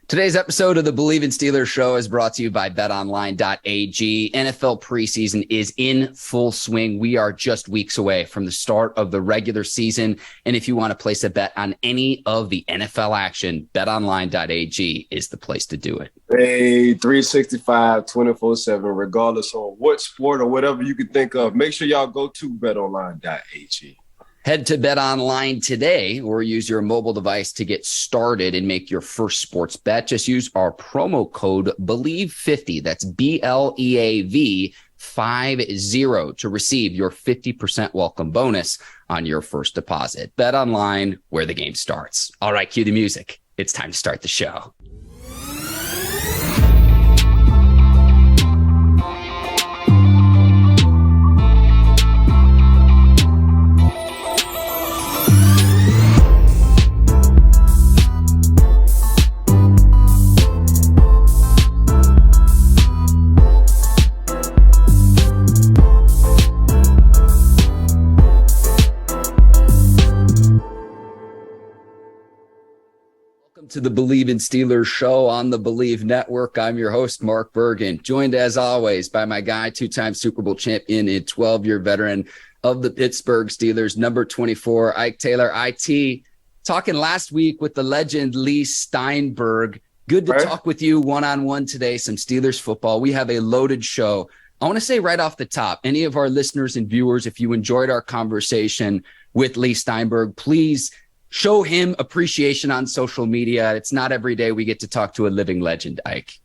Today's episode of the Bleav in Steelers show is brought to you by betonline.ag. NFL preseason is in full swing. We are just weeks away from the start of the regular season. And if you want to place a bet on any of the NFL action, betonline.ag is the place to do it. Hey, 365, 24/7, regardless of what sport or whatever you can think of. Make sure y'all go to betonline.ag. Head to BetOnline today or use your mobile device to get started and make your first sports bet. Just use our promo code Bleav50. That's BLEAV 50 to receive your 50% welcome bonus on your first deposit. BetOnline, where the game starts. All right, cue the music. It's time to start the show. To the Bleav in Steelers show on the Bleav Network. I'm your host, Mark Bergin, joined as always by my guy, two-time Super Bowl champion and 12-year veteran of the Pittsburgh Steelers, number 24, Ike Taylor. IT, talking last week with the legend Lee Steinberg. Good to talk with you one-on-one today, some Steelers football. We have a loaded show. I want to say right off the top, any of our listeners and viewers, if you enjoyed our conversation with Lee Steinberg, please show him appreciation on social media. It's not every day we get to talk to a living legend, Ike.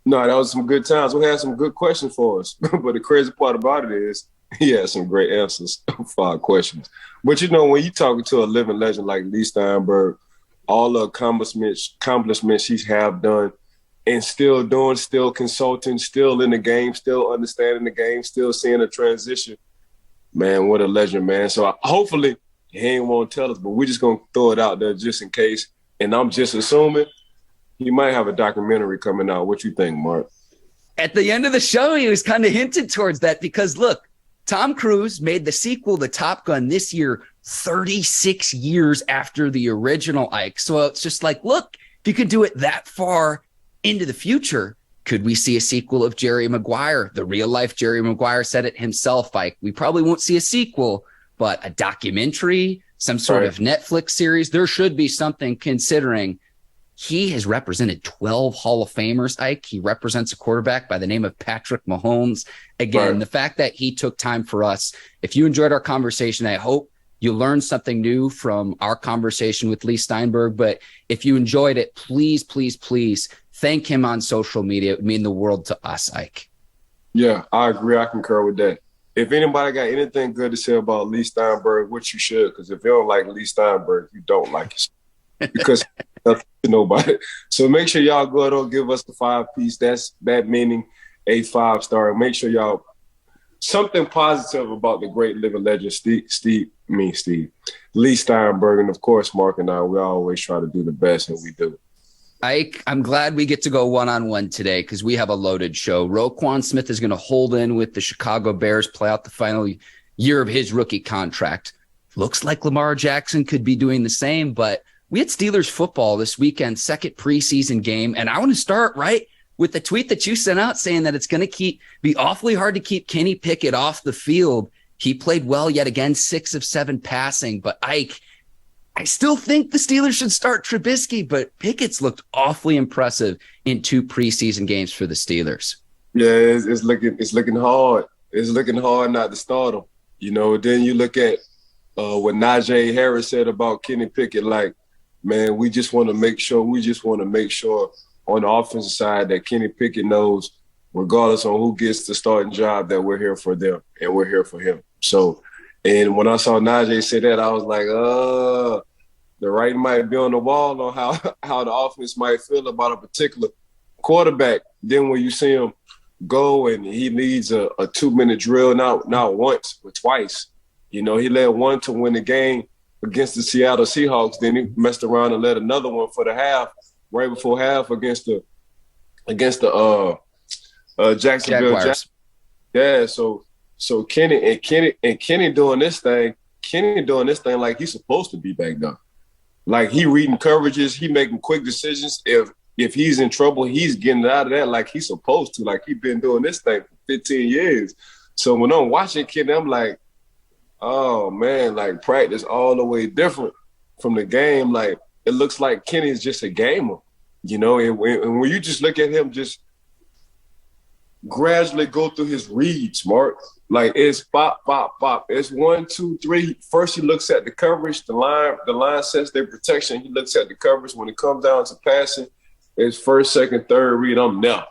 No, that was some good times. We had some good questions for us. But the crazy part about it is he had some great answers for our questions. But, you know, when you're talking to a living legend like Lee Steinberg, all the accomplishments he's have done and still doing, still consulting, still in the game, still understanding the game, still seeing a transition, man, what a legend, man. So hopefully – he ain't won't tell us, but we're just going to throw it out there just in case. And I'm just assuming he might have a documentary coming out. What you think, Mark? At the end of the show, he was kind of hinted towards that because, look, Tom Cruise made the sequel to Top Gun this year 36 years after the original, Ike. So it's just like, look, if you could do it that far into the future, could we see a sequel of Jerry Maguire? The real-life Jerry Maguire said it himself, Ike. We probably won't see a sequel, but a documentary, some sort of Netflix series, there should be something, considering he has represented 12 Hall of Famers, Ike. He represents a quarterback by the name of Patrick Mahomes. Again, the fact that he took time for us, if you enjoyed our conversation, I hope you learned something new from our conversation with Lee Steinberg. But if you enjoyed it, please, please, please thank him on social media. It would mean the world to us, Ike. Yeah, I agree. I concur with that. If anybody got anything good to say about Lee Steinberg, which you should, because if you don't like Lee Steinberg, you don't like it. Because nothing to know about it. So make sure y'all go ahead and give us the 5-piece. That's that meaning a 5-star. Make sure y'all something positive about the great living legend, Lee Steinberg. And of course, Mark and I, we always try to do the best, and we do. Ike, I'm glad we get to go one-on-one today because we have a loaded show. Roquan Smith is going to hold in with the Chicago Bears, play out the final year of his rookie contract. Looks like Lamar Jackson could be doing the same, but we had Steelers football this weekend, second preseason game, and I want to start right with the tweet that you sent out saying that it's going to be awfully hard to keep Kenny Pickett off the field. He played well yet again, 6 of 7 passing, but Ike, I still think the Steelers should start Trubisky, but Pickett's looked awfully impressive in 2 preseason games for the Steelers. Yeah, it's looking hard. It's looking hard not to start him. You know, then you look at what Najee Harris said about Kenny Pickett. Like, man, we just want to make sure on the offensive side that Kenny Pickett knows, regardless on who gets the starting job, that we're here for them and we're here for him. So. And when I saw Najee say that, I was like, the writing might be on the wall on how the offense might feel about a particular quarterback. Then when you see him go and he leads a 2-minute drill, not once, but twice. You know, he led one to win the game against the Seattle Seahawks. Then he messed around and led another one for the half, right before half against the Jacksonville Jaguars. Yeah, so Kenny doing this thing like he's supposed to be back there. Like he reading coverages, he making quick decisions. If if he's in trouble, he's getting out of that like he's supposed to. Like he's been doing this thing for 15 years. So when I'm watching Kenny, I'm like, oh man, like practice all the way different from the game. Like it looks like Kenny is just a gamer, you know. And when you just look at him, just gradually go through his reads, Mark. Like it's pop, pop, pop. It's 1, 2, 3. First he looks at the coverage, the line sets their protection. He looks at the coverage. When it comes down to passing, it's first, second, third read. I'm there.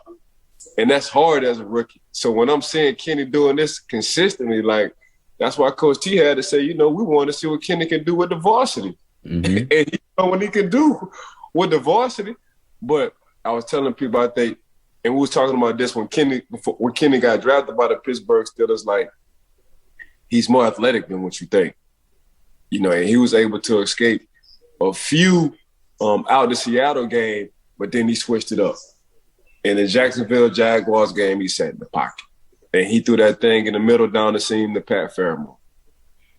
And that's hard as a rookie. So when I'm seeing Kenny doing this consistently, like that's why Coach T had to say, you know, we want to see what Kenny can do with the varsity. Mm-hmm. And he know what he can do with the varsity. But I was telling people, I think, and we was talking about this when Kenny got drafted by the Pittsburgh Steelers, like he's more athletic than what you think. You know, and he was able to escape a few out the Seattle game, but then he switched it up. In the Jacksonville Jaguars game, he sat in the pocket. And he threw that thing in the middle down the seam to Pat Fairmore.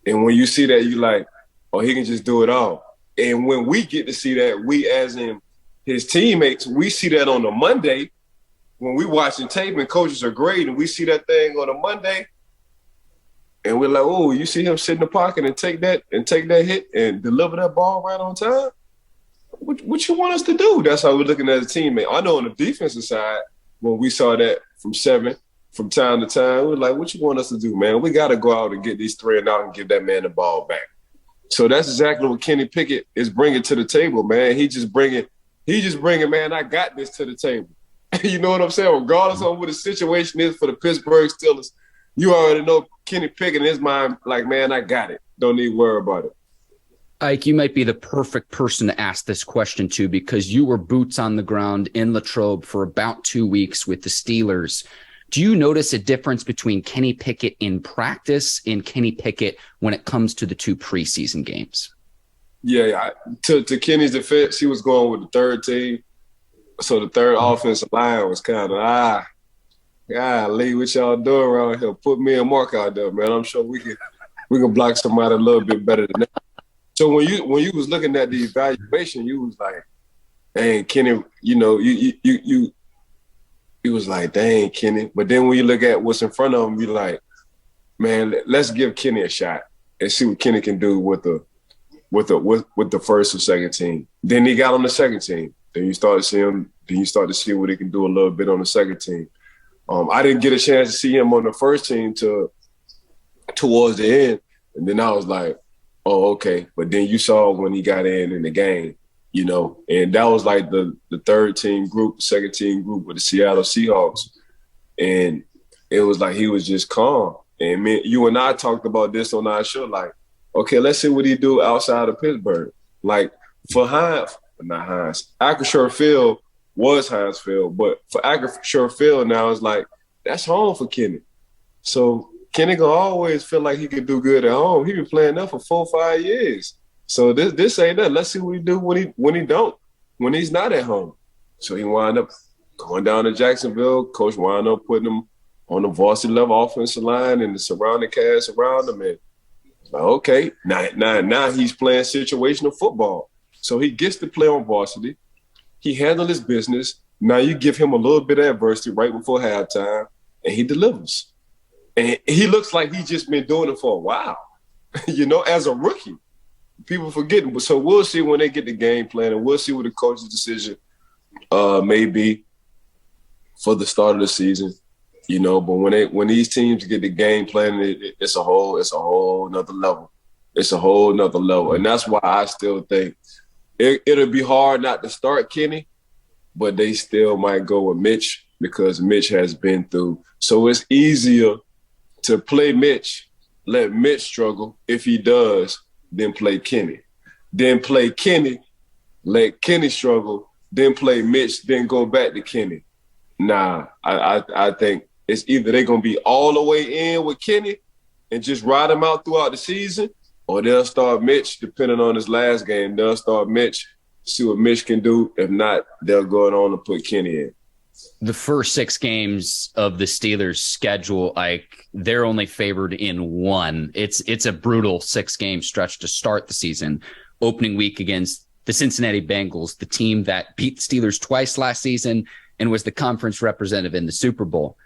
And when you see that, you like, oh, he can just do it all. And when we get to see that, we as in his teammates, we see that on a Monday when we watching tape and coaches are great and we see that thing on a Monday and we're like, oh, you see him sit in the pocket and take that hit and deliver that ball right on time? What you want us to do? That's how we're looking at a teammate. I know on the defensive side, when we saw that from time to time, we're like, what you want us to do, man? We got to go out and get these 3 and out and give that man the ball back. So that's exactly what Kenny Pickett is bringing to the table, man. He just bringing, man, I got this to the table. You know what I'm saying? Regardless of what the situation is for the Pittsburgh Steelers, you already know Kenny Pickett in his mind, like, man, I got it. Don't need to worry about it. Ike, you might be the perfect person to ask this question to because you were boots on the ground in Latrobe for about 2 weeks with the Steelers. Do you notice a difference between Kenny Pickett in practice and Kenny Pickett when it comes to the 2 preseason games? Yeah, to Kenny's defense, he was going with the third team. So the third offensive line was kind of, Lee, what y'all doing around here? Put me and Mark out there, man. I'm sure we can block somebody a little bit better than that. So when you was looking at the evaluation, you was like, dang, Kenny, you know, you was like, dang, Kenny. But then when you look at what's in front of him, you're like, man, let's give Kenny a shot and see what Kenny can do with the first or second team. Then he got on the second team. Then you start to see him. Then you start to see what he can do a little bit on the second team. I didn't get a chance to see him on the first team towards the end, and then I was like, oh, okay. But then you saw when he got in the game, you know, and that was like the third team group, the second team group with the Seattle Seahawks, and it was like he was just calm. And you and I talked about this on our show, like, okay, let's see what he do outside of Pittsburgh. Like for Acrisure Field was Heinz Field, but for Acrisure Field now it's like that's home for Kenny. So Kenny gonna always feel like he could do good at home. He been playing there for 4 or 5 years. So this ain't that. Let's see what he do when he's not at home. So he wind up going down to Jacksonville. Coach wind up putting him on the varsity level offensive line and the surrounding cast around him. And like, okay, now he's playing situational football. So he gets to play on varsity. He handled his business. Now you give him a little bit of adversity right before halftime, and he delivers. And he looks like he's just been doing it for a while, you know, as a rookie. People forgetting. But so we'll see when they get the game plan, and we'll see what the coach's decision may be for the start of the season, you know. But when these teams get the game plan, it's a whole nother level. It's a whole nother level, and that's why I still think it'll be hard not to start Kenny, but they still might go with Mitch because Mitch has been through. So it's easier to play Mitch, let Mitch struggle if he does, then play Kenny. Then play Kenny, let Kenny struggle, then play Mitch, then go back to Kenny. Nah, I think it's either they're going to be all the way in with Kenny and just ride him out throughout the season, or they'll start Mitch, depending on his last game. They'll start Mitch, see what Mitch can do. If not, they'll go on and put Kenny in. The first 6 games of the Steelers' schedule, they're only favored in 1. It's a brutal 6-game stretch to start the season. Opening week against the Cincinnati Bengals, the team that beat the Steelers twice last season and was the conference representative in the Super Bowl.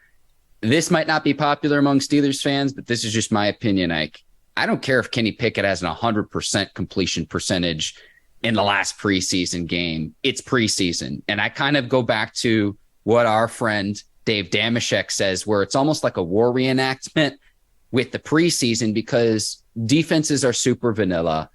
This might not be popular among Steelers fans, but this is just my opinion, Ike. I don't care if Kenny Pickett has an 100% completion percentage in the last preseason game. It's preseason. And I kind of go back to what our friend Dave Damashek says, where it's almost like a war reenactment with the preseason because defenses are super vanilla.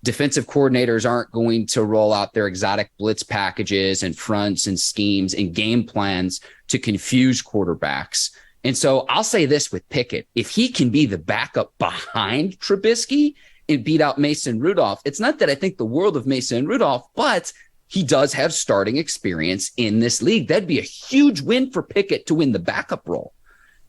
Defensive coordinators aren't going to roll out their exotic blitz packages and fronts and schemes and game plans to confuse quarterbacks. And so I'll say this with Pickett. If he can be the backup behind Trubisky and beat out Mason Rudolph, it's not that I think the world of Mason Rudolph, but he does have starting experience in this league. That'd be a huge win for Pickett to win the backup role.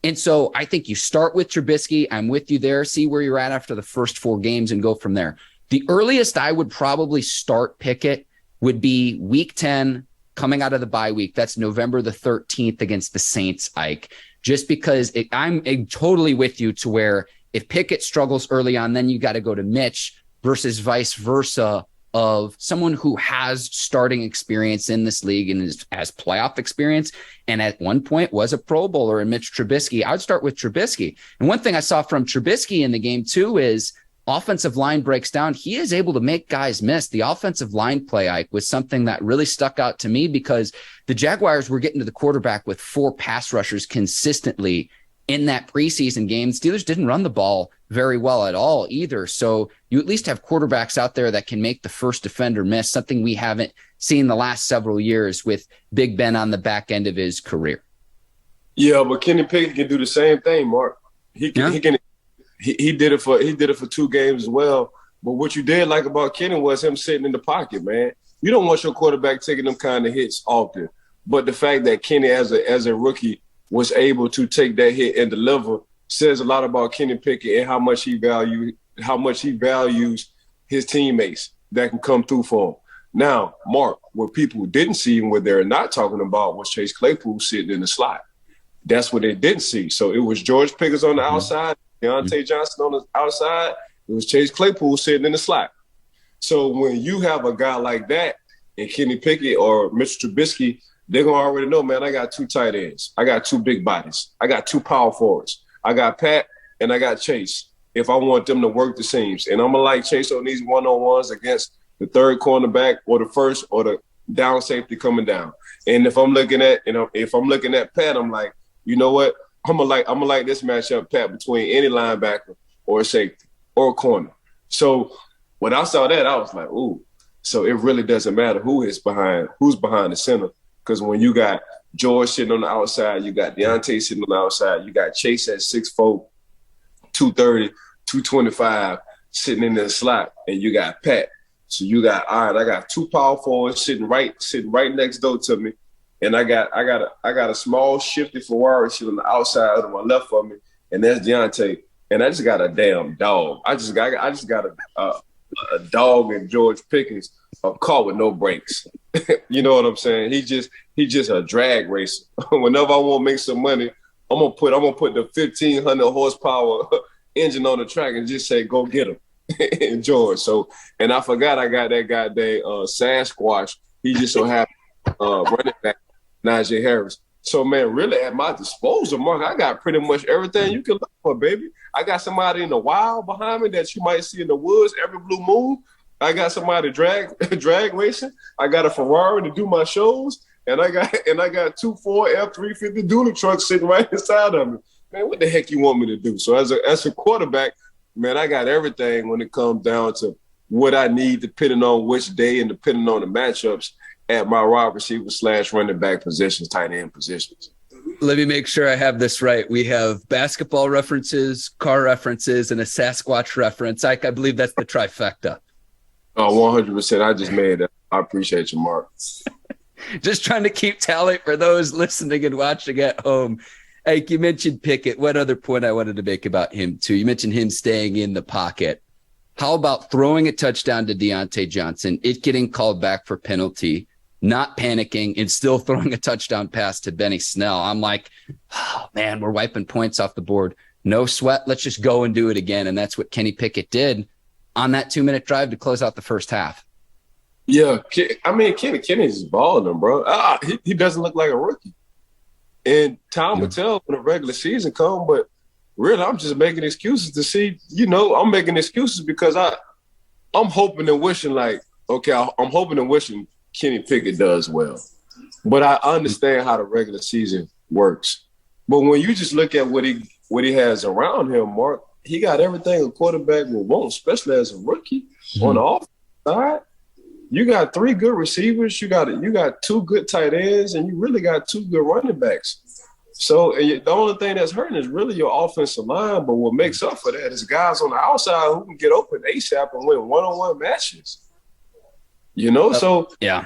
And so I think you start with Trubisky. I'm with you there. See where you're at after the first 4 games and go from there. The earliest I would probably start Pickett would be week 10 coming out of the bye week. That's November the 13th against the Saints, Ike. Just because I'm totally with you to where if Pickett struggles early on, then you got to go to Mitch versus vice versa of someone who has starting experience in this league and has playoff experience and at one point was a Pro Bowler in Mitch Trubisky. I would start with Trubisky. And one thing I saw from Trubisky in the game too is offensive line breaks down. He is able to make guys miss. The offensive line play, Ike, was something that really stuck out to me because the Jaguars were getting to the quarterback with 4 pass rushers consistently in that preseason game. Steelers didn't run the ball very well at all either. So you at least have quarterbacks out there that can make the first defender miss, something we haven't seen the last several years with Big Ben on the back end of his career. Yeah, but Kenny Pickett can do the same thing, Mark. He did it for 2 games as well. But what you did like about Kenny was him sitting in the pocket, man. You don't want your quarterback taking them kind of hits often. But the fact that Kenny as a rookie was able to take that hit and deliver says a lot about Kenny Pickett and how much he values his teammates that can come through for him. Now, Mark, what people didn't see and what they're not talking about was Chase Claypool sitting in the slot. That's what they didn't see. So it was George Pickens on the outside, Deontay Johnson on the outside. It was Chase Claypool sitting in the slot. So when you have a guy like that and Kenny Pickett or Mr. Trubisky, they're going to already know, man, I got 2 tight ends. I got 2 big bodies. I got 2 power forwards. I got Pat and I got Chase if I want them to work the seams. And I'm going to like Chase on these one-on-ones against the third cornerback or the first or the down safety coming down. And if I'm looking at Pat, I'm like, you know what? I'm gonna like this matchup, Pat, between any linebacker or a safety or a corner. So when I saw that, I was like, ooh. So it really doesn't matter who's behind the center. Because when you got George sitting on the outside, you got Deontay sitting on the outside, you got Chase at 6'4", 230, 225 sitting in the slot, and you got Pat. So you got, all right, I got 2 power forwards sitting right next door to me. And I got a small shifty Ferrari sitting on the outside of my left of me, and that's Deontay. And I just got a damn dog. I just got a dog in George Pickens, a car with no brakes. You know what I'm saying? He just a drag racer. Whenever I want to make some money, I'm gonna put the 1,500 horsepower engine on the track and just say, go get him. And George. So, and I forgot I got that guy named Sasquatch. He just so happened running back Najee Harris. So, man, really at my disposal, Mark, I got pretty much everything you can look for, baby. I got somebody in the wild behind me that you might see in the woods every blue moon. I got somebody drag racing. I got a Ferrari to do my shows, and I got 2 Ford F-350 dually trucks sitting right inside of me. Man, what the heck you want me to do? So as a quarterback, man, I got everything when it comes down to what I need, depending on which day and depending on the matchups at my wide receiver / running back positions, tight end positions. Let me make sure I have this right. We have basketball references, car references, and a Sasquatch reference. I Bleav that's the trifecta. Oh, 100%. I just made that. I appreciate you, Mark. Just trying to keep tally for those listening and watching at home. Like you mentioned Pickett. One other point I wanted to make about him, too. You mentioned him staying in the pocket. How about throwing a touchdown to Deontay Johnson, it getting called back for penalty, not panicking, and still throwing a touchdown pass to Benny Snell? I'm like, oh, man, we're wiping points off the board. No sweat. Let's just go and do it again. And that's what Kenny Pickett did on that 2-minute drive to close out the first half. Yeah, I mean, Kenny's balling, bro. He doesn't look like a rookie. And time will tell when the regular season come, but really, I'm just making excuses to see, I'm making excuses because I'm hoping and wishing I'm hoping and wishing Kenny Pickett does well. But I understand how the regular season works. But when you just look at what he has around him, Mark, he got everything a quarterback will want, especially as a rookie on the offensive side. You got 3 good receivers, you got 2 good tight ends, and you really got 2 good running backs. So the only thing that's hurting is really your offensive line. But what makes up for that is guys on the outside who can get open ASAP and win one-on-one matches. So yeah,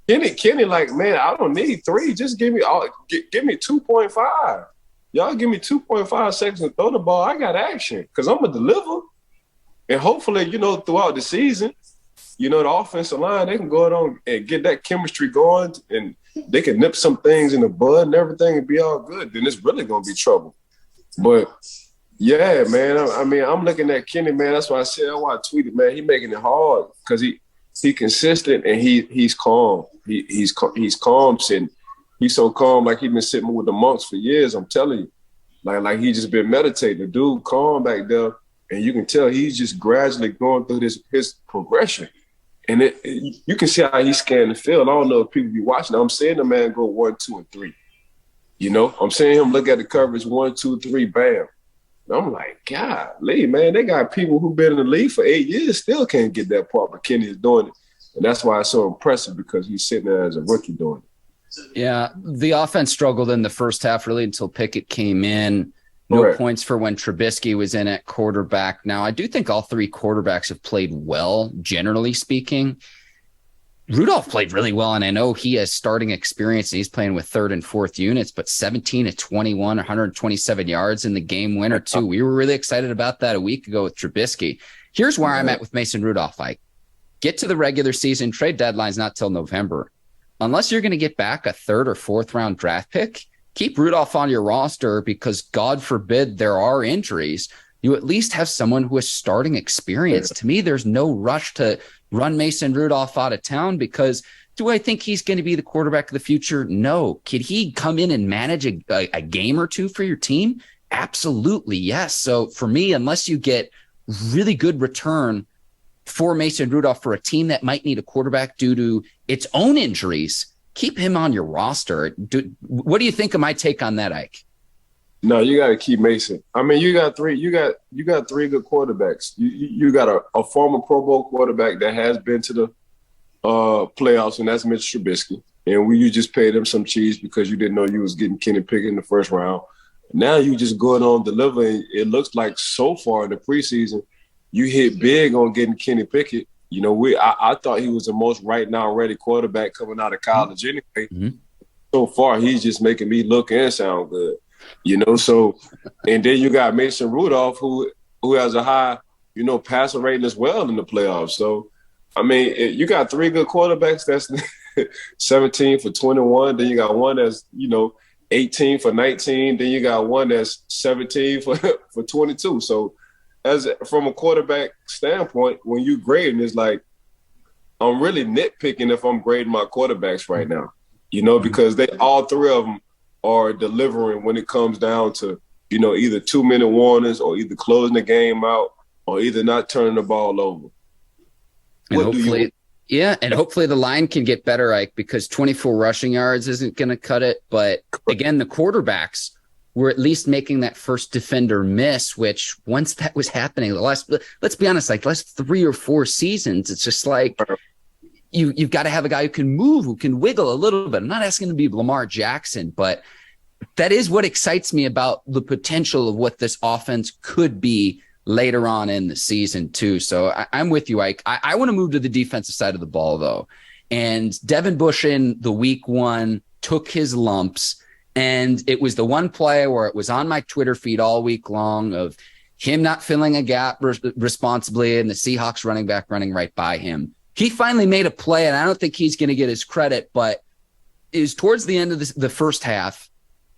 Kenny, like, man, I don't need 3. Just give me 2.5. Y'all give me 2.5 seconds to throw the ball. I got action because I'm gonna deliver. And hopefully, throughout the season, the offensive line, they can go on and get that chemistry going, and they can nip some things in the bud and everything and be all good. Then it's really gonna be trouble. But yeah, man, I mean, I'm looking at Kenny, man. That's why I tweeted, man, he making it hard because he consistent and he's calm. He's calm sitting. He's so calm, like he's been sitting with the monks for years. I'm telling you, like he just been meditating. The dude calm back there, and you can tell he's just gradually going through his progression. And you can see how he's scanning the field. I don't know if people be watching. I'm seeing the man go 1, 2, and 3. I'm seeing him look at the coverage 1, 2, 3, bam. And I'm like, golly, man, they got people who've been in the league for 8 years still can't get that part, but Kenny is doing it. And that's why it's so impressive because he's sitting there as a rookie doing it. Yeah, the offense struggled in the first half really until Pickett came in. No Correct. points for when Trubisky was in at quarterback. Now, I do think all 3 quarterbacks have played well, generally speaking. Rudolph played really well, and I know he has starting experience, and he's playing with 3rd and 4th units, but 17 to 21, 127 yards in the game winner, too. We were really excited about that a week ago with Trubisky. Here's where I'm at with Mason Rudolph. Get to the regular season. Trade deadline's not till November. Unless you're going to get back a 3rd or 4th round draft pick, keep Rudolph on your roster because God forbid there are injuries. You at least have someone who has starting experience. To me, there's no rush to run Mason Rudolph out of town because do I think he's going to be the quarterback of the future? No. Could he come in and manage a game or 2 for your team? Absolutely, yes. So for me, unless you get really good return for Mason Rudolph for a team that might need a quarterback due to its own injuries, keep him on your roster. What do you think of my take on that, Ike? No, you got to keep Mason. I mean, you got 3 good quarterbacks. You got a former Pro Bowl quarterback that has been to the playoffs, and that's Mitch Trubisky. And you just paid him some cheese because you didn't know you was getting Kenny Pickett in the first round. Now you just going on delivering. It looks like so far in the preseason, you hit big on getting Kenny Pickett. I thought he was the most right now ready quarterback coming out of college anyway. Mm-hmm. So far, he's just making me look and sound good. So, and then you got Mason Rudolph, who has a high, passer rating as well in the playoffs. So, I mean, you got 3 good quarterbacks. That's 17 for 21. Then you got one that's, 18 for 19. Then you got one that's 17 for 22. So, from a quarterback standpoint, when you grading, it's like I'm really nitpicking if I'm grading my quarterbacks right now, because all 3 of them are delivering when it comes down to, either 2-minute warnings or either closing the game out or either not turning the ball over. And hopefully the line can get better, Ike, because 24 rushing yards isn't going to cut it. But again, the quarterbacks were at least making that first defender miss, which once that was happening, let's be honest, like last 3 or 4 seasons, it's just like you've got to have a guy who can move, who can wiggle a little bit. I'm not asking him to be Lamar Jackson, but that is what excites me about the potential of what this offense could be later on in the season too. So I'm with you, Ike. I want to move to the defensive side of the ball though. And Devin Bush in the week 1 took his lumps. And it was the one play where it was on my Twitter feed all week long of him not filling a gap responsibly and the Seahawks running back running right by him. He finally made a play, and I don't think he's going to get his credit, but is towards the end of the first half,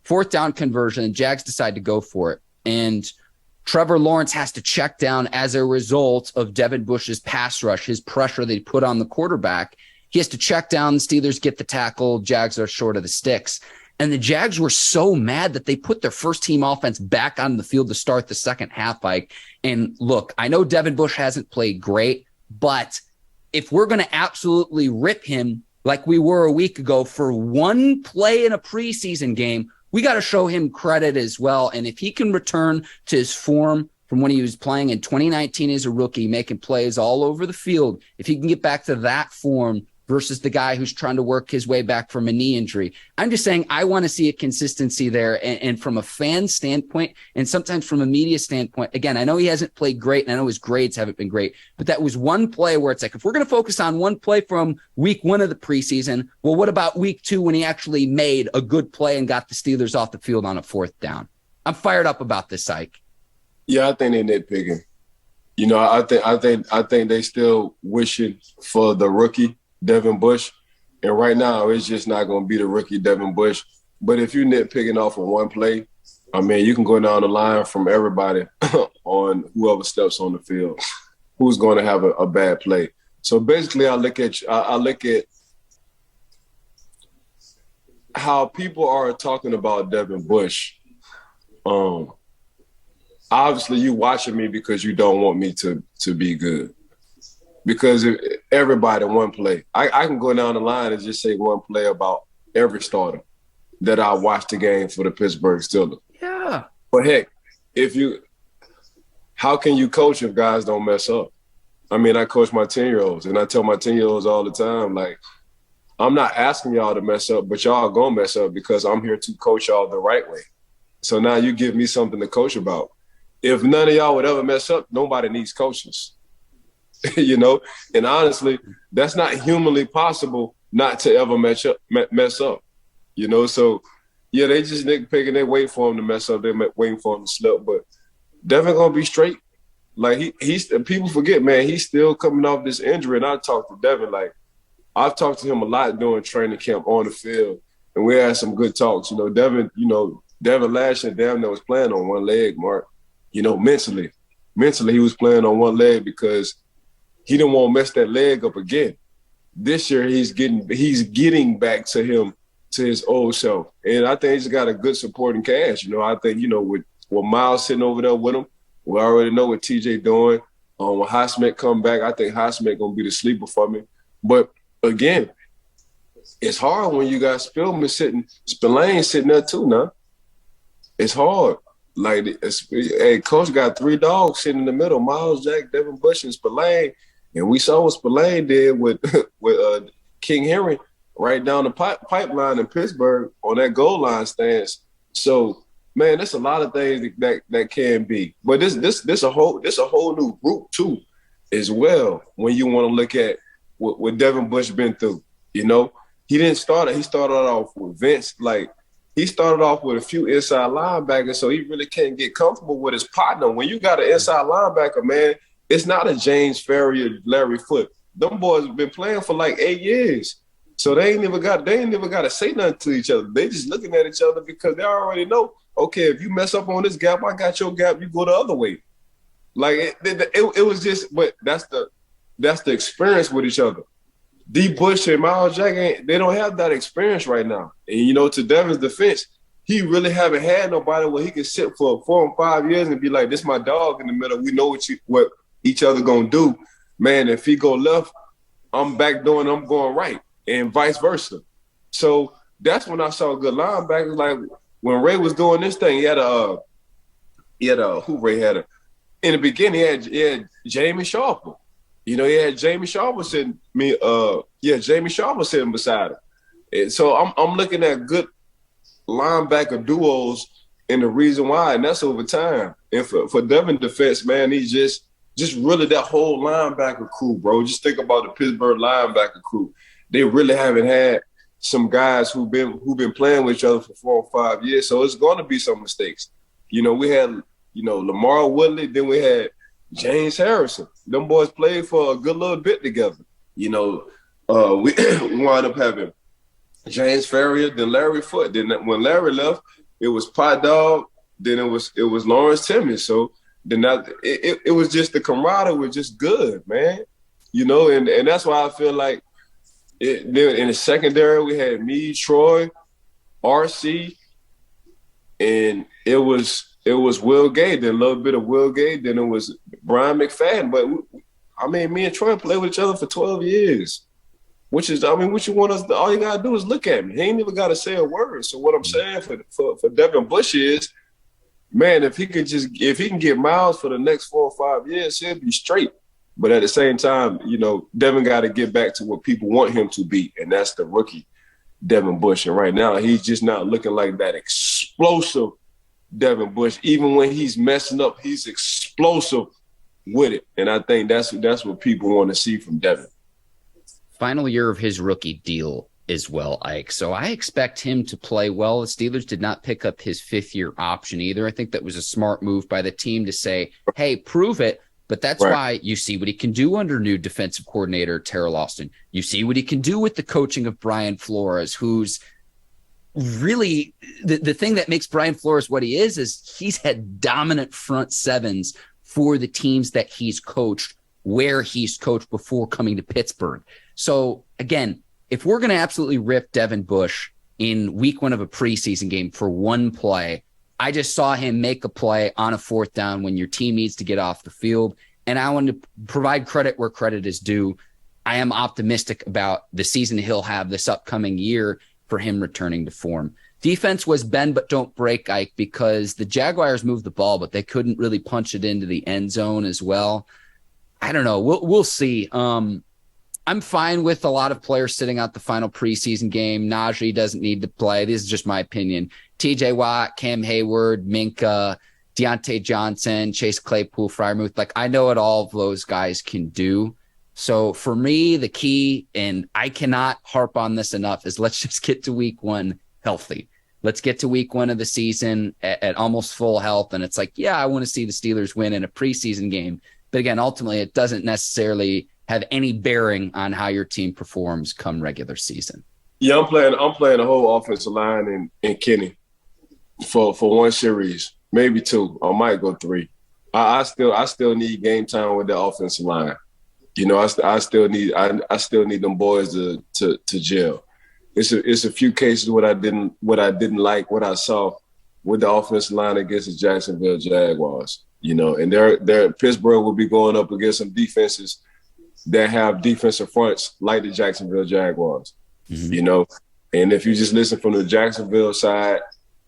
4th down conversion, Jags decide to go for it. And Trevor Lawrence has to check down as a result of Devin Bush's pass rush, his pressure they put on the quarterback. He has to check down. The Steelers get the tackle. Jags are short of the sticks. And the Jags were so mad that they put their first-team offense back on the field to start the second half, Mike. And look, I know Devin Bush hasn't played great, but if we're going to absolutely rip him like we were a week ago for one play in a preseason game, we got to show him credit as well. And if he can return to his form from when he was playing in 2019 as a rookie, making plays all over the field, if he can get back to that form versus the guy who's trying to work his way back from a knee injury, I'm just saying I want to see a consistency there. And from a fan standpoint, and sometimes from a media standpoint, again, I know he hasn't played great, and I know his grades haven't been great, but that was one play where it's like, if we're going to focus on one play from week 1 of the preseason, well, what about week 2 when he actually made a good play and got the Steelers off the field on a 4th down? I'm fired up about this, Ike. Yeah, I think they're nitpicking. You know, I think they still wishing for the rookie Devin Bush, and right now it's just not going to be the rookie Devin Bush. But if you're nitpicking off of one play, I mean, you can go down the line from everybody on whoever steps on the field, who's going to have a bad play. So basically, I look at how people are talking about Devin Bush. Obviously, you watching me because you don't want me to be good. Because everybody, one play. I can go down the line and just say one play about every starter that I watched the game for the Pittsburgh Steelers. Yeah. But heck, how can you coach if guys don't mess up? I mean, I coach my 10-year-olds, and I tell my 10-year-olds all the time, like, I'm not asking y'all to mess up, but y'all gonna mess up because I'm here to coach y'all the right way. So now you give me something to coach about. If none of y'all would ever mess up, nobody needs coaches. You know, and honestly, that's not humanly possible not to ever mess up. You know, so yeah, they just nitpicking. They wait for him to mess up. They're waiting for him to slip. But Devin gonna be straight. Like he's people forget, man. He's still coming off this injury. And I talked to Devin. Like I've talked to him a lot during training camp on the field, and we had some good talks. You know, Devin last year damn near was playing on one leg, Mark. You know, mentally he was playing on one leg because he didn't want to mess that leg up again. This year, he's getting back to his old self. And I think he's got a good supporting cast. You know, I think, you know, with Miles sitting over there with him, we already know what TJ doing. When Highsmith come back, I think Highsmith going to be the sleeper for me. But, again, it's hard when you got Spillane sitting there too now. It's hard. Like, coach got 3 dogs sitting in the middle, Miles, Jack, Devin Bush, and Spillane. And we saw what Spillane did with King Henry right down the pipeline in Pittsburgh on that goal line stance. So, man, there's a lot of things that can be. But this a whole new group too, as well. When you want to look at what Devin Bush been through, you know, he started off with Vince. Like he started off with a few inside linebackers, so he really can't get comfortable with his partner. When you got an inside linebacker, man. It's not a James Ferrier, Larry Foote. Them boys have been playing for like 8 years. So they ain't never got to say nothing to each other. They just looking at each other because they already know, okay, if you mess up on this gap, I got your gap, you go the other way. Like it was just, but that's the experience with each other. D. Bush and Miles Jackson, they don't have that experience right now. And, you know, to Devin's defense, he really haven't had nobody where he can sit for 4 or 5 years and be like, this my dog in the middle. We know what each other gonna do. Man, if he go left, I'm back doing, I'm going right, and vice versa. So that's when I saw good linebackers. Like when Ray was doing this thing, he had who Ray had a in the beginning. He had Jamie Sharper. You know, he had Jamie Sharper sitting Jamie Sharper sitting beside him. And so I'm looking at good linebacker duos, and the reason why, and that's over time. And for Devin defense, man, he's just really that whole linebacker crew, bro. Just think about the Pittsburgh linebacker crew. They really haven't had some guys who've been playing with each other for 4 or 5 years. So it's going to be some mistakes. You know, we had, Lamar Woodley, then we had James Harrison. Them boys played for a good little bit together. You know, we wound up having James Ferrier, then Larry Foote. Then when Larry left, it was Pot Dog. Then it was Lawrence Timmons. So then it was just the camaraderie was just good, man. You know, and that's why I feel like then in the secondary we had me, Troy, RC, and it was Will Gay, then a little bit of Will Gay, then it was Brian McFadden. But me and Troy played with each other for 12 years. Which is, what you want us to, all you gotta do is look at me. He ain't even gotta say a word. So what I'm saying for Devin Bush is, man, if he can get Miles for the next 4 or 5 years, he'll be straight. But at the same time, you know, Devin got to get back to what people want him to be, and that's the rookie Devin Bush. And right now, he's just not looking like that explosive Devin Bush. Even when he's messing up, he's explosive with it. And I think that's what people want to see from Devin. Final year of his rookie deal as well, Ike. So I expect him to play well. The Steelers did not pick up his 5th-year option either. I think that was a smart move by the team to say, hey, prove it. But that's why you see what he can do under new defensive coordinator Terrell Austin. You see what he can do with the coaching of Brian Flores, who's really the thing that makes Brian Flores what he is he's had dominant front sevens for the teams that he's coached, where he's coached before coming to Pittsburgh. So, again, if we're going to absolutely rip Devin Bush in week 1 of a preseason game for one play, I just saw him make a play on a 4th down when your team needs to get off the field. And I want to provide credit where credit is due. I am optimistic about the season he'll have this upcoming year for him returning to form. Defense was bend but don't break, Ike, because the Jaguars moved the ball, but they couldn't really punch it into the end zone as well. I don't know. We'll see. I'm fine with a lot of players sitting out the final preseason game. Najee doesn't need to play. This is just my opinion. TJ Watt, Cam Hayward, Minka, Deontay Johnson, Chase Claypool, Freiermuth. Like, I know what all of those guys can do. So for me, the key, and I cannot harp on this enough, is let's just get to week 1 healthy. Let's get to week 1 of the season at almost full health. And it's like, yeah, I want to see the Steelers win in a preseason game. But again, ultimately, it doesn't necessarily have any bearing on how your team performs come regular season. Yeah, I'm playing the whole offensive line in Kenny for one series, maybe 2. I might go 3. I still need game time with the offensive line. You know, I still need them boys to gel. It's a few cases what I didn't like what I saw with the offensive line against the Jacksonville Jaguars. You know, and they're Pittsburgh will be going up against some defenses that have defensive fronts like the Jacksonville Jaguars. Mm-hmm. You know, and if you just listen from the Jacksonville side,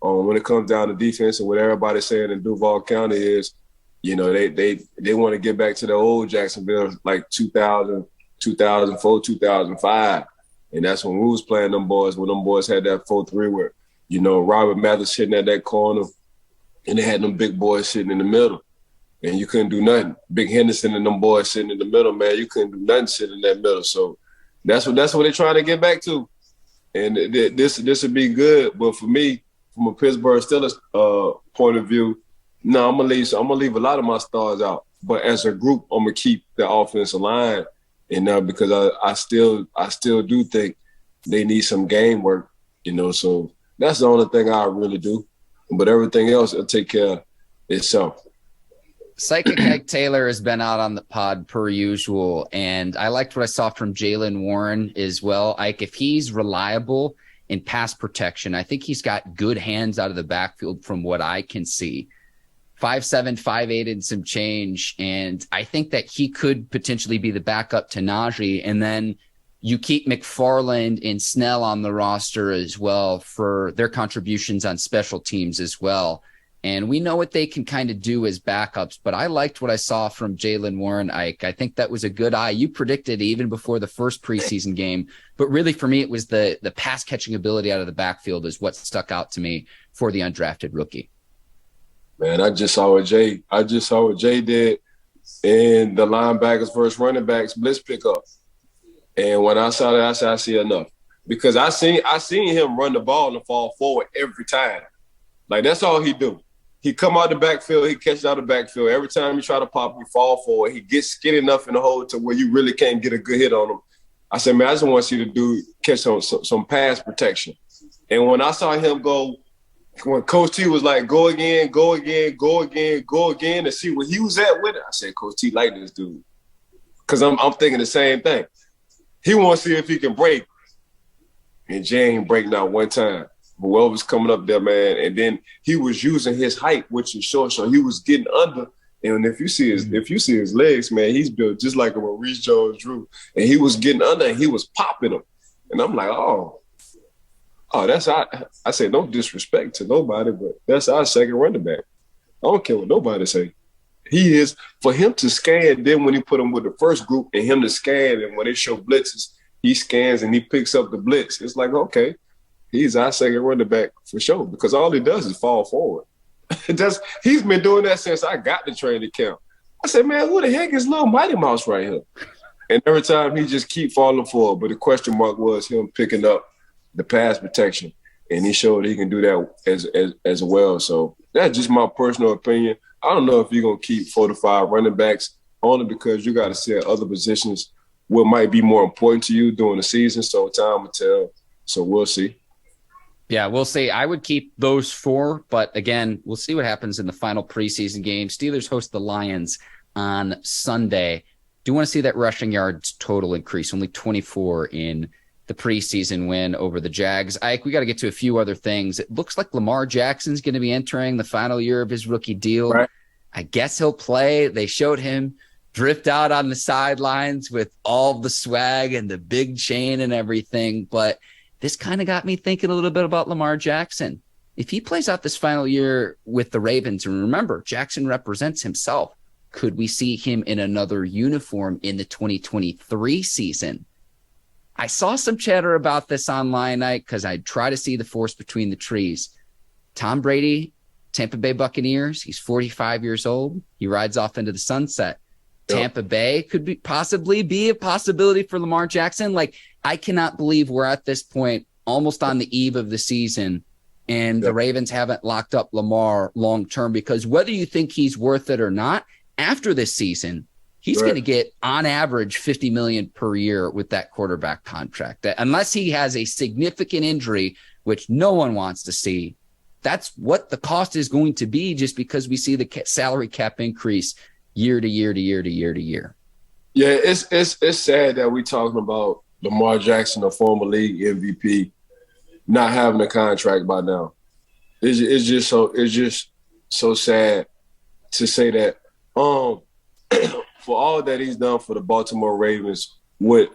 when it comes down to defense and what everybody's saying in Duval County is, you know, they want to get back to the old Jacksonville like 2000, 2004, 2005. And that's when we was playing them boys, when them boys had that 4-3 where, you know, Robert Mathis sitting at that corner and they had them big boys sitting in the middle. And you couldn't do nothing. Big Henderson and them boys sitting in the middle, man, you couldn't do nothing sitting in that middle. So that's what they're trying to get back to. And this would be good. But for me, from a Pittsburgh Steelers point of view, no, I'm gonna leave a lot of my stars out. But as a group, I'm gonna keep the offensive line in there because I still do think they need some game work, you know. So that's the only thing I really do. But everything else will take care of itself. Psychic Ike Taylor has been out on the pod per usual, and I liked what I saw from Jaylen Warren as well. Ike, if he's reliable in pass protection, I think he's got good hands out of the backfield from what I can see. 5'7", 5'8", and some change, and I think that he could potentially be the backup to Najee, and then you keep McFarland and Snell on the roster as well for their contributions on special teams as well. And we know what they can kind of do as backups, but I liked what I saw from Jaylen Warren, Ike. I think that was a good eye. You predicted even before the first preseason game, but really for me, it was the pass catching ability out of the backfield is what stuck out to me for the undrafted rookie. Man, I just saw what Jay did in the linebackers versus running backs blitz pickup. And when I saw that, I said, I see enough. Because I seen him run the ball and fall forward every time. Like, that's all he do. He come out the backfield, he catches out the backfield. Every time you try to pop, he fall forward. He gets skinny enough in the hole to where you really can't get a good hit on him. I said, man, I just want to see the dude catch some pass protection. And when I saw him go when Coach T was like, go again, go again, go again, go again, and see where he was at with it, I said, Coach T like this dude. Because I'm thinking the same thing. He wants to see if he can break. And Jay ain't break not one time. Whoever's coming up there, man. And then he was using his height, which is short, so he was getting under. And if you see his legs, man, he's built just like a Maurice Jones-Drew. And he was getting under and he was popping them. And I'm like, oh, that's our – I say no disrespect to nobody, but that's our second running back. I don't care what nobody say. He is – for him to scan, then when he put him with the first group and him to scan, and when they show blitzes, he scans and he picks up the blitz. It's like, okay, he's our second running back for sure, because all he does is fall forward. He's been doing that since I got the training camp. I said, man, who the heck is little Mighty Mouse right here? And every time he just keep falling forward. But the question mark was him picking up the pass protection, and he showed he can do that as well. So that's just my personal opinion. I don't know if you're going to keep 4 to 5 running backs, only because you got to see at other positions what might be more important to you during the season. So time will tell. So we'll see. Yeah, we'll see. I would keep those 4, but again, we'll see what happens in the final preseason game. Steelers host the Lions on Sunday. Do want to see that rushing yards total increase, only 24 in the preseason win over the Jags. Ike, we got to get to a few other things. It looks like Lamar Jackson's going to be entering the final year of his rookie deal. Right. I guess he'll play. They showed him drift out on the sidelines with all the swag and the big chain and everything, but this kind of got me thinking a little bit about Lamar Jackson. If he plays out this final year with the Ravens, and remember, Jackson represents himself, could we see him in another uniform in the 2023 season? I saw some chatter about this online, because I try to see the forest between the trees. Tom Brady, Tampa Bay Buccaneers, he's 45 years old. He rides off into the sunset. Yep. Tampa Bay could possibly be a possibility for Lamar Jackson. Like, I cannot believe we're at this point, almost on the eve of the season, and the Ravens haven't locked up Lamar long-term, because whether you think he's worth it or not, after this season, he's going to get on average $50 million per year with that quarterback contract. Unless he has a significant injury, which no one wants to see, that's what the cost is going to be, just because we see the salary cap increase year to year to year to year to year. Yeah, it's sad that we're talking about Lamar Jackson, a former league MVP, not having a contract by now. It's just so sad to say that. For all that he's done for the Baltimore Ravens with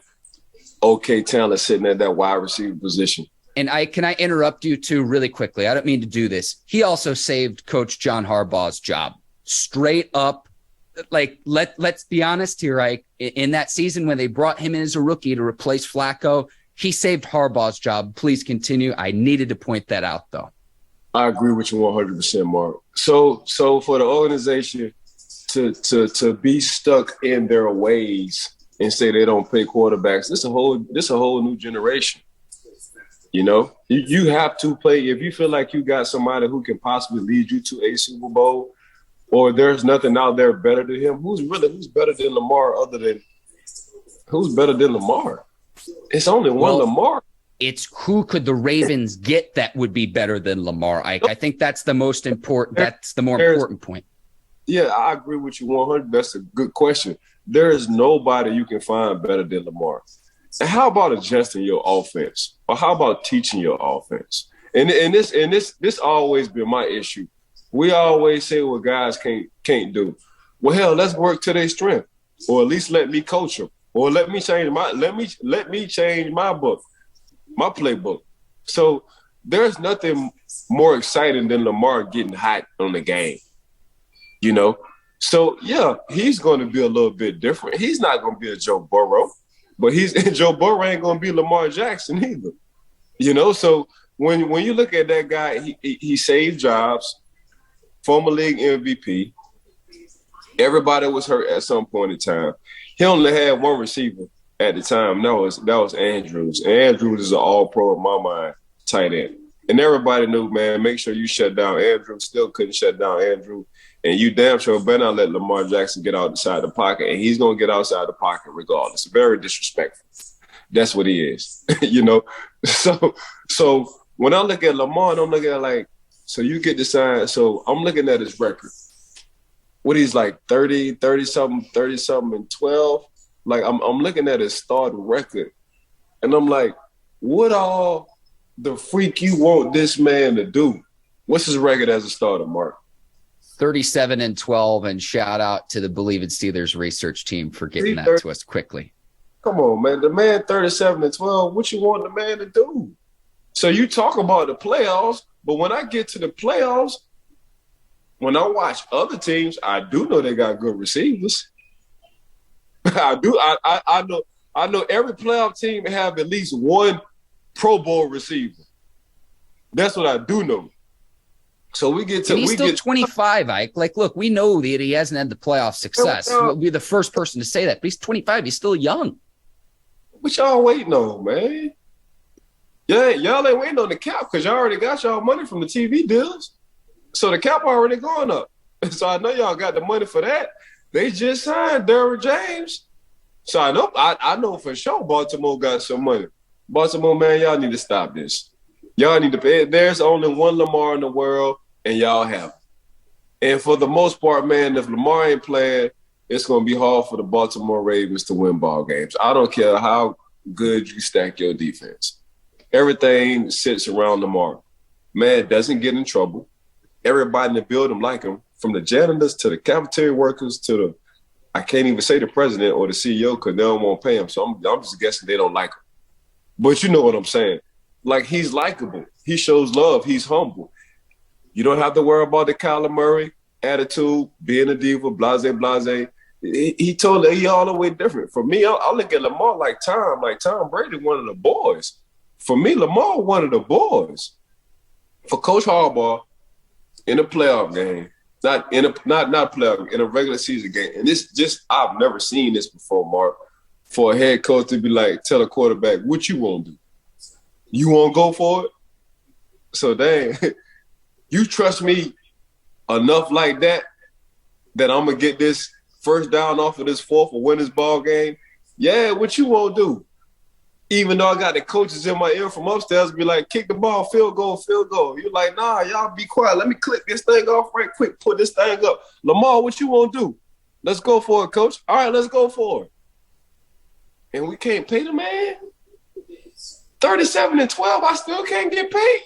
okay talent sitting at that wide receiver position. And can I interrupt you too really quickly? I don't mean to do this. He also saved Coach John Harbaugh's job. Straight up. Like, let's be honest here, Ike. In that season when they brought him in as a rookie to replace Flacco, he saved Harbaugh's job. Please continue. I needed to point that out, though. I agree with you 100%, Mark. So for the organization to be stuck in their ways and say they don't pay quarterbacks, this a whole new generation. You know, you have to play. If you feel like you got somebody who can possibly lead you to a Super Bowl, or there's nothing out there better than him, who's better than Lamar who's better than Lamar? It's only one Lamar. It's who could the Ravens get that would be better than Lamar, Ike? I think that's the most important. That's the more important point. Yeah, I agree with you 100. That's a good question. There is nobody you can find better than Lamar. And how about adjusting your offense? Or how about teaching your offense? And this always been my issue. We always say what guys can't do. Well, hell, let's work to their strength, or at least let me coach them, or let me change my book, my playbook. So there's nothing more exciting than Lamar getting hot on the game, you know. So yeah, he's going to be a little bit different. He's not going to be a Joe Burrow, but Joe Burrow ain't going to be Lamar Jackson either, you know. So when you look at that guy, he saved jobs. Former league MVP. Everybody was hurt at some point in time. He only had one receiver at the time. That was Andrews. And Andrews is an all-pro in my mind, tight end. And everybody knew, man, make sure you shut down Andrew. Still couldn't shut down Andrew. And you damn sure better not let Lamar Jackson get outside the pocket. And he's going to get outside the pocket regardless. Very disrespectful. That's what he is, you know. So when I look at Lamar, I don't look at it like, So you get to sign. So I'm looking at his record. What he's like 30-something, and 12. Like I'm looking at his starting record, and I'm like, what all the freak you want this man to do? What's his record as a starter, Mark? 37-12, and shout out to the Bleav Steelers research team for getting that to us quickly. Come on, man. The man 37-12, what you want the man to do? So you talk about the playoffs, but when I get to the playoffs, when I watch other teams, I do know they got good receivers. I do. I know every playoff team have at least one Pro Bowl receiver. That's what I do know. So we get to. And he's still 25, Ike. Like, look, we know that he hasn't had the playoff success. We'll be the first person to say that. But he's 25. He's still young. What y'all waiting on, man? Yeah, y'all ain't waiting on the cap because y'all already got y'all money from the TV deals. So the cap already going up. So I know y'all got the money for that. They just signed Derrick James. So I know for sure Baltimore got some money. Baltimore, man, y'all need to stop this. Y'all need to pay. There's only one Lamar in the world, and y'all have it. And for the most part, man, if Lamar ain't playing, it's going to be hard for the Baltimore Ravens to win ball games. I don't care how good you stack your defense. Everything sits around Lamar. Man doesn't get in trouble. Everybody in the building like him, from the janitors to the cafeteria workers to the, I can't even say the president or the CEO because they don't want to pay him. So I'm just guessing they don't like him. But you know what I'm saying. Like, he's likable. He shows love. He's humble. You don't have to worry about the Kyler Murray attitude, being a diva, blase. He all the way different. For me, I look at Lamar like Tom Brady, one of the boys. For me, Lamar, one of the boys. For Coach Harbaugh, in a playoff game, not playoff, in a regular season game, and this just, I've never seen this before, Mark, for a head coach to be like, tell a quarterback, what you want to do? You want to go for it? So, dang, you trust me enough like that I'm going to get this first down off of this fourth or win this ball game? Yeah, what you want to do? Even though I got the coaches in my ear from upstairs be like, kick the ball, field goal. You're like, nah, y'all be quiet. Let me click this thing off right quick, put this thing up. Lamar, what you want to do? Let's go for it, coach. All right, let's go for it. And we can't pay the man? 37-12, I still can't get paid.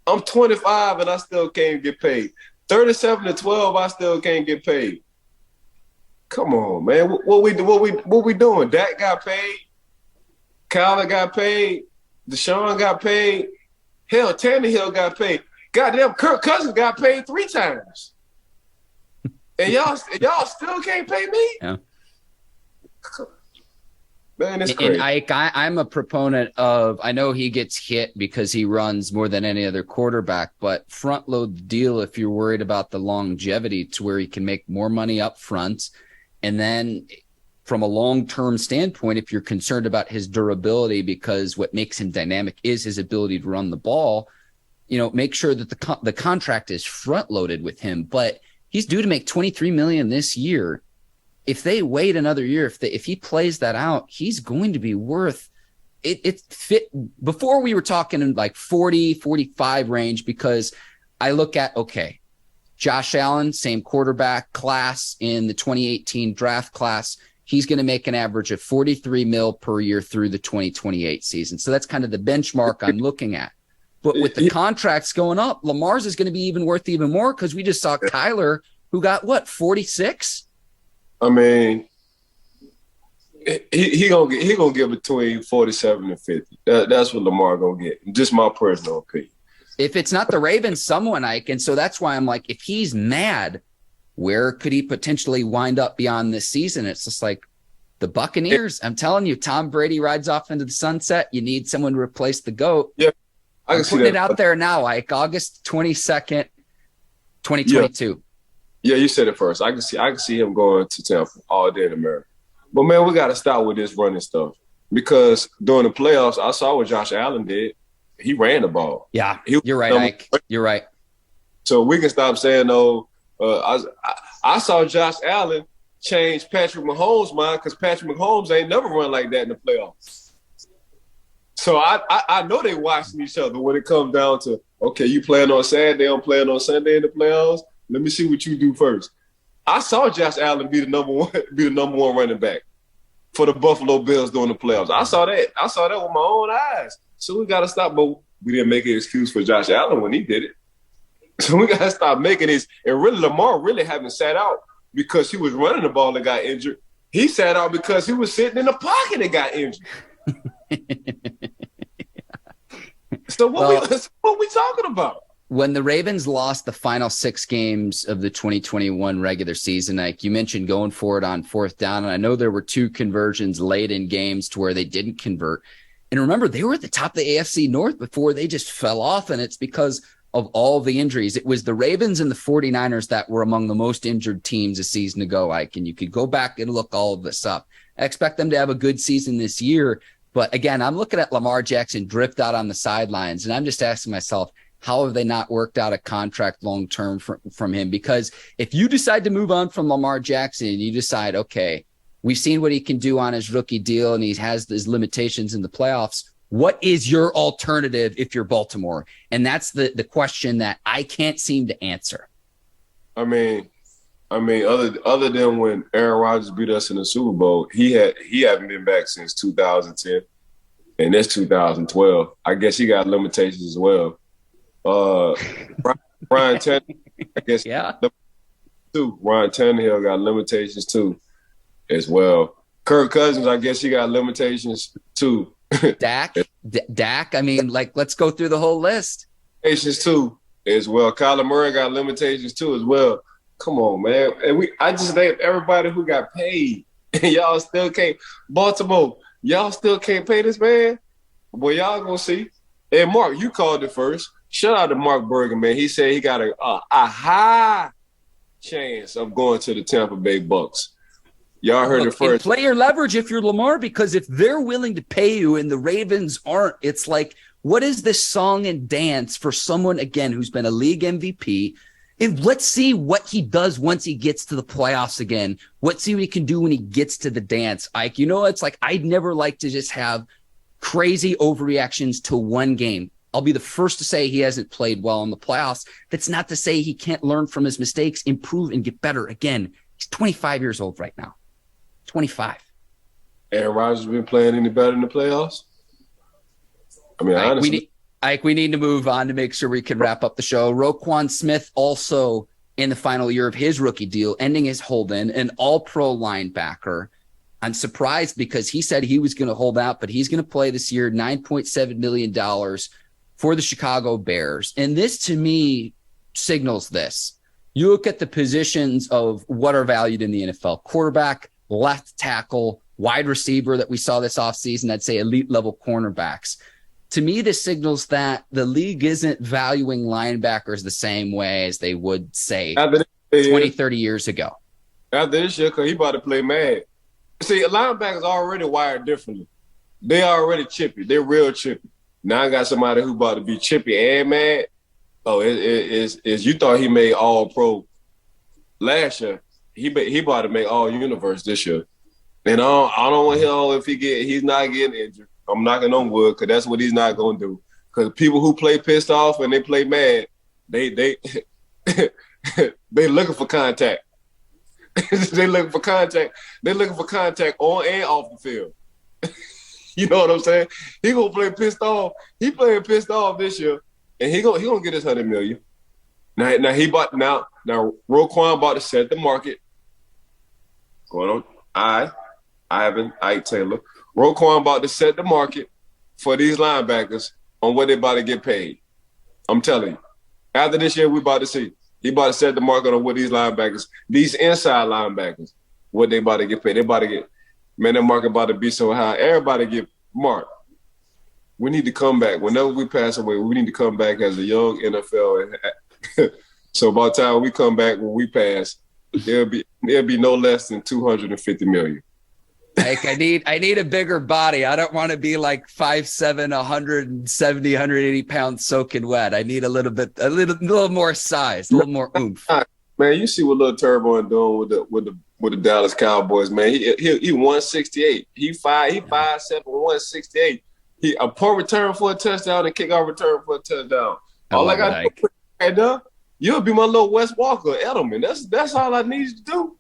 I'm 25 and I still can't get paid. 37-12, I still can't get paid. Come on, man. What we doing? Dak got paid. Kyler got paid. Deshaun got paid. Hell, Tannehill got paid. Goddamn, Kirk Cousins got paid 3 times. And y'all still can't pay me? Yeah. Man, it's crazy. And Ike, I'm a proponent of, I know he gets hit because he runs more than any other quarterback, but front load the deal if you're worried about the longevity to where he can make more money up front. And then from a long-term standpoint, if you're concerned about his durability, because what makes him dynamic is his ability to run the ball, make sure that the contract is front loaded with him. But he's due to make $23 million this year. If they wait another year, if he plays that out, he's going to be worth it. Fit before we were talking in like 40, 45 range, because I look at, okay, Josh Allen, same quarterback class in the 2018 draft class. He's going to make an average of $43 million per year through the 2028 season. So that's kind of the benchmark I'm looking at. But with the contracts going up, Lamar's is going to be worth even more, because we just saw Kyler, who got 46. I mean, he gonna get between 47 and 50. That's what Lamar gonna get. Just my personal opinion. If it's not the Ravens, someone, Ike. And so that's why I'm like, if he's mad, where could he potentially wind up beyond this season? It's just like the Buccaneers. I'm telling you, Tom Brady rides off into the sunset. You need someone to replace the GOAT. Yeah, I'm putting it out there now, Ike. August 22nd, 2022. Yeah. Yeah, you said it first. I can see him going to Tampa all day in America. But, man, we got to stop with this running stuff, because during the playoffs, I saw what Josh Allen did. He ran the ball. Yeah, you're right, Ike. You're right. So we can stop saying, I saw Josh Allen change Patrick Mahomes' mind, because Patrick Mahomes ain't never run like that in the playoffs. So I know they watching each other when it comes down to, okay, you playing on Saturday, I'm playing on Sunday in the playoffs. Let me see what you do first. I saw Josh Allen be the number one running back for the Buffalo Bills during the playoffs. I saw that with my own eyes. So we got to stop, but we didn't make an excuse for Josh Allen when he did it. So we got to stop making this. And really, Lamar really haven't sat out because he was running the ball and got injured. He sat out because he was sitting in the pocket and got injured. So what we talking about? When the Ravens lost the final 6 games of the 2021 regular season, like you mentioned, going for it on 4th down, and I know there were 2 conversions late in games to where they didn't convert. And remember, they were at the top of the AFC North before they just fell off, and it's because of all the injuries. It was the Ravens and the 49ers that were among the most injured teams a season ago, Ike, and you could go back and look all of this up. I expect them to have a good season this year, but again, I'm looking at Lamar Jackson drift out on the sidelines, and I'm just asking myself, how have they not worked out a contract long-term from him? Because if you decide to move on from Lamar Jackson and you decide, okay, we've seen what he can do on his rookie deal and he has his limitations in the playoffs, what is your alternative if you're Baltimore? And that's the question that I can't seem to answer. I mean, other than when Aaron Rodgers beat us in the Super Bowl, he hasn't been back since 2010, and that's 2012. I guess he got limitations as well. Ryan Tannehill, I guess, too. Ryan Tannehill got limitations too, as well. Kirk Cousins, I guess he got limitations too. Dak. I mean, let's go through the whole list. Limitations too, as well. Kyler Murray got limitations too, as well. Come on, man. And I just named everybody who got paid, and y'all still can't. Baltimore, y'all still can't pay this man. Boy, y'all gonna see. And Mark, you called it first. Shout out to Mark Bergin, man. He said he got a high chance of going to the Tampa Bay Bucks. Y'all heard it first. Play your leverage if you're Lamar, because if they're willing to pay you and the Ravens aren't, it's like, what is this song and dance for someone, again, who's been a league MVP? And let's see what he does once he gets to the playoffs again. Let's see what he can do when he gets to the dance. Ike, it's like I'd never like to just have crazy overreactions to one game. I'll be the first to say he hasn't played well in the playoffs. That's not to say he can't learn from his mistakes, improve, and get better. Again, he's 25 years old right now. 25. Aaron Rodgers has been playing any better in the playoffs? I mean, honestly. We need to move on to make sure we can wrap up the show. Roquan Smith also in the final year of his rookie deal, ending his hold-in, an all-pro linebacker. I'm surprised because he said he was going to hold out, but he's going to play this year, $9.7 million for the Chicago Bears. And this, to me, signals this. You look at the positions of what are valued in the NFL: quarterback, left tackle, wide receiver that we saw this offseason, I'd say elite level cornerbacks. To me, this signals that the league isn't valuing linebackers the same way as they would, say, 20, 30 years ago. After this year, because he about to play mad. See, linebackers already wired differently. They already chippy. They're real chippy. Now I got somebody who about to be chippy and mad. Oh, you thought he made all pro last year. He about to make all universe this year. And I don't want him if he's not getting injured. I'm knocking on wood because that's what he's not going to do. Because people who play pissed off and they play mad, they looking for contact. They looking for contact. They looking for contact on and off the field. You know what I'm saying? He gonna play pissed off. He playing pissed off this year, and he gonna get his $100 million. Now Roquan about to set the market. Going on, Ivan Taylor. Roquan about to set the market for these linebackers on what they about to get paid. I'm telling you. After this year, we about to see. He about to set the market on what these linebackers, these inside linebackers, what they about to get paid. They about to get, man, that market about to be so high. Everybody get marked. We need to come back. Whenever we pass away, we need to come back as a young NFL. So by the time we come back, when we pass, there'll be no less than $250 million. Like I need a bigger body. I don't want to be like 5'7", 170, 180 pounds soaking wet. I need a little more size, a little more oomph. Man, you see what Lil Turbo doing with the Dallas Cowboys, man. He 168. He 5'7", 168. a punt return for a touchdown and kickoff return for a touchdown. All I got to do right now, you'll be my little Wes Walker Edelman. That's all I need you to do.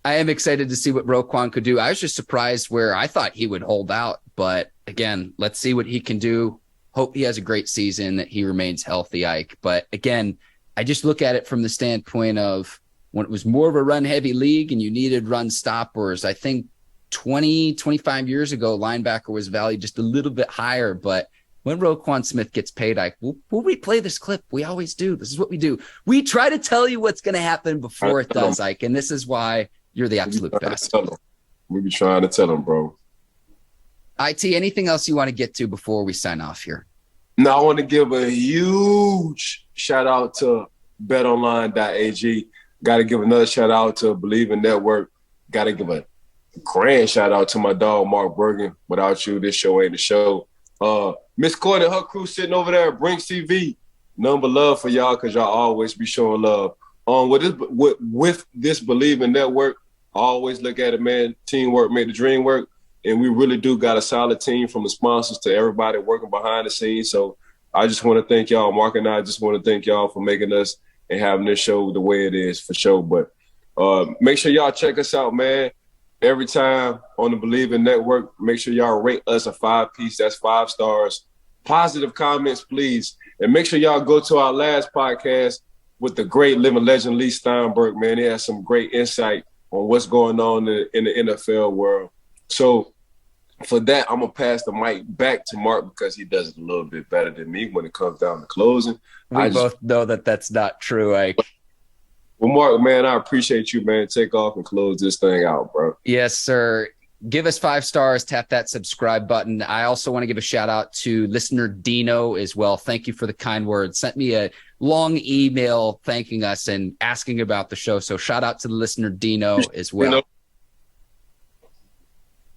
I am excited to see what Roquan could do. I was just surprised where I thought he would hold out. But again, let's see what he can do. Hope he has a great season, that he remains healthy, Ike. But again, I just look at it from the standpoint of when it was more of a run-heavy league and you needed run stoppers. I think 20, 25 years ago, linebacker was valued just a little bit higher. But when Roquan Smith gets paid, Ike, we'll replay this clip. We always do. This is what we do. We try to tell you what's going to happen before it does, Ike. And this is why you're the absolute best. We be trying to tell him, bro. IT, anything else you want to get to before we sign off here? No, I want to give a huge shout out to betonline.ag. Got to give another shout out to Bleav Network. Got to give a grand shout out to my dog, Mark Bergin. Without you, this show ain't the show. Miss Courtney and her crew sitting over there at Brinks TV. None but love for y'all because y'all always be showing love. With this Bleav Network, I always look at it, man. Teamwork make the dream work. And we really do got a solid team from the sponsors to everybody working behind the scenes. So I just want to thank y'all. Mark and I just want to thank y'all for making us and having this show the way it is for sure. But make sure y'all check us out, man. Every time on the Bleav Network, make sure y'all rate us a 5-piece. That's 5 stars. Positive comments, please. And make sure y'all go to our last podcast with the great living legend, Lee Steinberg, man. He has some great insight on what's going on in the NFL world. So for that, I'm going to pass the mic back to Mark because he does it a little bit better than me when it comes down to closing. We both know that that's not true, Ike. Well, Mark, man, I appreciate you, man. Take off and close this thing out, bro. Yes, sir. Give us 5 stars. Tap that subscribe button. I also want to give a shout out to listener Dino as well. Thank you for the kind words. Sent me a long email thanking us and asking about the show. So shout out to the listener Dino as well.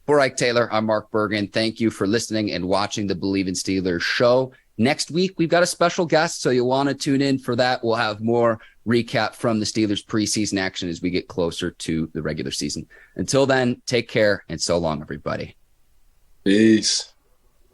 For Ike Taylor, I'm Mark Bergin. Thank you for listening and watching the Bleav in Steelers show. Next week, we've got a special guest, so you'll want to tune in for that. We'll have more recap from the Steelers preseason action as we get closer to the regular season. Until then, take care, and so long, everybody. Peace.